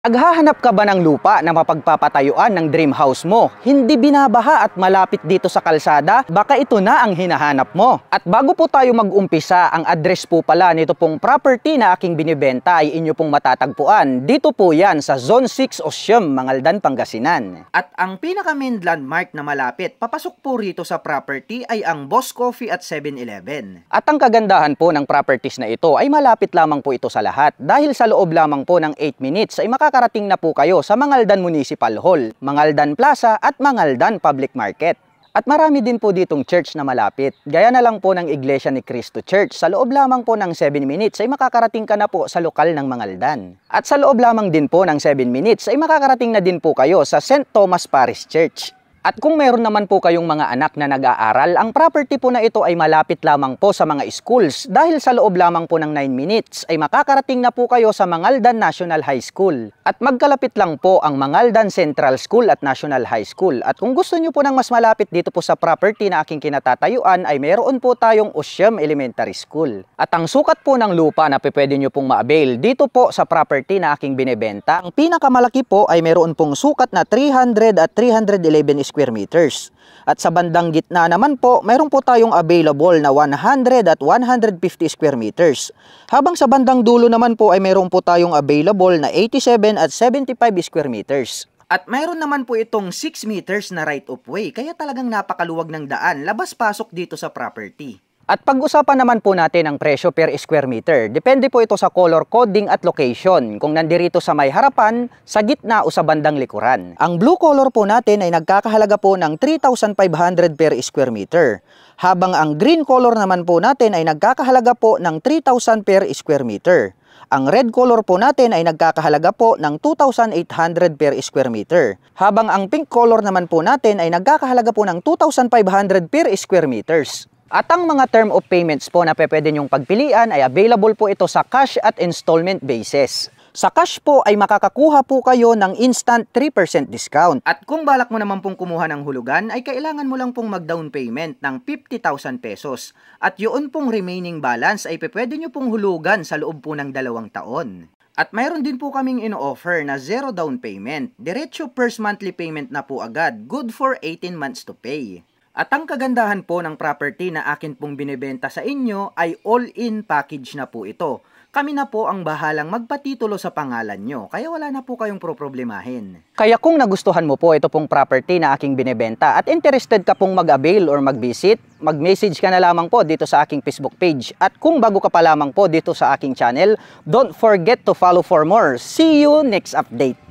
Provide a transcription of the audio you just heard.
Naghahanap ka ba ng lupa na mapagpapatayuan ng dream house mo? Hindi binabaha at malapit dito sa kalsada? Baka ito na ang hinahanap mo. At bago po tayo mag-umpisa, ang address po pala nito pong property na aking binibenta ay inyo pong matatagpuan. Dito po yan sa Zone 6 Osyem, Mangaldan, Pangasinan. At ang pinaka-main landmark na malapit, papasok po rito sa property ay ang Boss Coffee at 7-Eleven. At ang kagandahan po ng properties na ito ay malapit lamang po ito sa lahat. Dahil sa loob lamang po ng 8 minutes ay makakarating na po kayo sa Mangaldan Municipal Hall, Mangaldan Plaza at Mangaldan Public Market. At marami din po ditong church na malapit. Gaya na lang po ng Iglesia ni Cristo Church. Sa loob lamang po ng 7 minutes ay makakarating ka na po sa lokal ng Mangaldan. At sa loob lamang din po ng 7 minutes ay makakarating na din po kayo sa St. Thomas Parish Church. At kung meron naman po kayong mga anak na nag-aaral, ang property po na ito ay malapit lamang po sa mga schools dahil sa loob lamang po ng 9 minutes ay makakarating na po kayo sa Mangaldan National High School. At magkalapit lang po ang Mangaldan Central School at National High School. At kung gusto nyo po ng mas malapit dito po sa property na aking kinatatayuan ay meron po tayong Osyem Elementary School. At ang sukat po ng lupa na pwede nyo pong ma-avail dito po sa property na aking binebenta, ang pinakamalaki po ay meron pong sukat na 300 at 311 square meters. At sa bandang gitna naman po, mayroon po tayong available na 100 at 150 square meters. Habang sa bandang dulo naman po ay mayroon po tayong available na 87 at 75 square meters. At mayroon naman po itong 6 meters na right of way, kaya talagang napakaluwag ng daan labas-pasok dito sa property. At pag-usapan naman po natin ang presyo per square meter. Depende po ito sa color coding at location. Kung nandirito sa may harapan, sa gitna o sa bandang likuran. Ang blue color po natin ay nagkakahalaga po ng 3,500 per square meter. Habang ang green color naman po natin ay nagkakahalaga po ng 3,000 per square meter. Ang red color po natin ay nagkakahalaga po ng 2,800 per square meter. Habang ang pink color naman po natin ay nagkakahalaga po ng 2,500 per square meters. At ang mga term of payments po na pwede nyong pagpilian ay available po ito sa cash at installment basis. Sa cash po ay makakakuha po kayo ng instant 3% discount. At kung balak mo naman pong kumuha ng hulugan ay kailangan mo lang pong mag-down payment ng 50,000 pesos. At yun pong remaining balance ay pwede nyo pong hulugan sa loob po ng 2 taon. At mayroon din po kaming in-offer na 0 down payment. Diretso first monthly payment na po agad, good for 18 months to pay. At ang kagandahan po ng property na akin pong binibenta sa inyo ay all-in package na po ito. Kami na po ang bahalang magpatitulo sa pangalan nyo, kaya wala na po kayong problemahin. Kaya kung nagustuhan mo po ito pong property na aking binibenta at interested ka pong mag-avail or mag-visit, mag-message ka na lamang po dito sa aking Facebook page. At kung bago ka pa lamang po dito sa aking channel, don't forget to follow for more. See you next update!